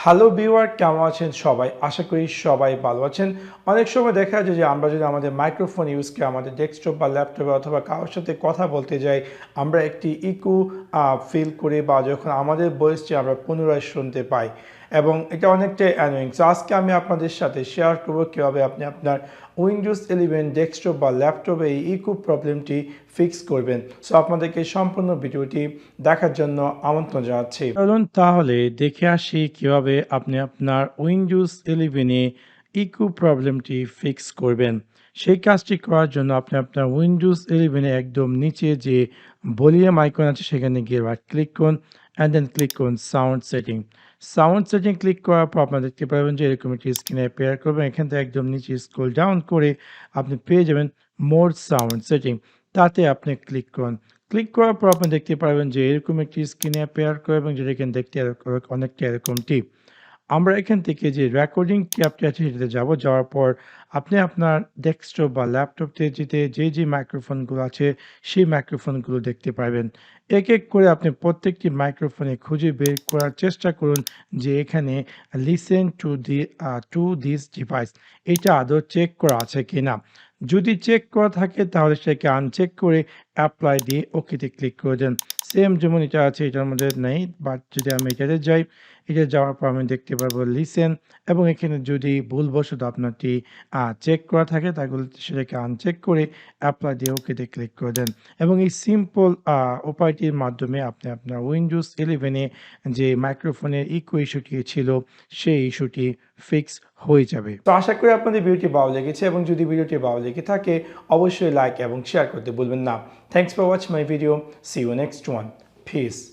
Hello viewer, কেমন আছেন সবাই? আশা করি সবাই ভালো আছেন। অনেক সময় দেখা যায় যে আমরা যদি আমাদের মাইক্রোফোন ইউজ করি, আমাদের ডেস্কটপ বা ল্যাপটপে অথবা কারোর সাথে কথা বলতে যাই, আমরা একটি ইকো ফিল করি বা যখন আমাদের ভয়েসটি আমরা পুনরায় শুনতে পাই এবং এটা অনেকটাই অ্যানোয়িং। সো আজকে আমি আপনাদের সাথে শেয়ার করবো কীভাবে আপনি আপনার উইন্ডোজ 11 ডেস্কটপ বা ল্যাপটপে এই ইকো প্রবলেমটি ফিক্স করবেন। সো আপনাদেরকে সম্পূর্ণ ভিডিওটি দেখার জন্য আমন্ত্রণ জানাচ্ছি। চলুন তাহলে দেখে আসি কিভাবে আপনি আপনার উইন্ডোজ 11-এ ইকো প্রবলেমটি ফিক্স করবেন। সেই কাজটি করার জন্য আপনি আপনার উইন্ডোজ 11-এ একদম নিচে যে ভলিউম আইকন আছে সেখানে গিয়ে রাইট ক্লিক করুন অ্যান্ড দেন ক্লিক করুন sound setting. Sound setting click করার পর আপনারা দেখতে পাবেন যে এরকম একটি স্ক্রিনে অ্যাপিয়ার করবে। এখান থেকে একদম নিচে স্ক্রল ডাউন করে আপনি পেয়ে যাবেন মোর সাউন্ড সেটিং। তাতে আপনি ক্লিক করুন। ক্লিক করার পর আপনি দেখতে পারবেন যে এরকম একটি স্ক্রিনে অ্যাপিয়ার করে এবং যেটা এখানে দেখতে অনেকটা এরকমটি। আমরা এখান থেকে যে রেকর্ডিং ট্যাবটি আছে সেটাতে যাওয়ার পর আপনি আপনার ডেস্কটপ বা ল্যাপটপতে যে মাইক্রোফোনগুলো আছে সেই মাইক্রোফোনগুলো দেখতে পারবেন। এক করে আপনি প্রত্যেকটি মাইক্রোফোনে খুঁজে বের করার চেষ্টা করুন যে এখানে লিসেন টু দিস ডিভাইস এটা আদৌ চেক করা আছে কিনা। যদি চেক করা থাকে তাহলে সেটাকে আনচেক করে অ্যাপ্লাই দিয়ে ওকেতে ক্লিক করে দেন। সেম যেমন এটা আছে এটার মধ্যে নেই, বাট যদি আমি এটাতে যাই, এটা যাওয়ার পর আমি দেখতে পারবো লিসেন এবং এখানে যদি ভুলবশত আপনারটি চেক করা থাকে তাহলে সেটাকে আনচেক করে অ্যাপ্লাই দিয়ে ওকেতে ক্লিক করে দেন এবং এই সিম্পল উপায়টির মাধ্যমে আপনি আপনার উইন্ডোজ 11-এ যে মাইক্রোফোনের ইকো ইস্যুটি ছিল সেই ইস্যুটি ফিক্স হয়ে যাবে। তো আশা করি আপনাদের ভিডিওটি ভালো লেগেছে এবং যদি ভিডিওটি ভালো লেগে থাকে অবশ্যই লাইক এবং শেয়ার করতে ভুলবেন না। Thanks for watching my video. See you next one. Piece.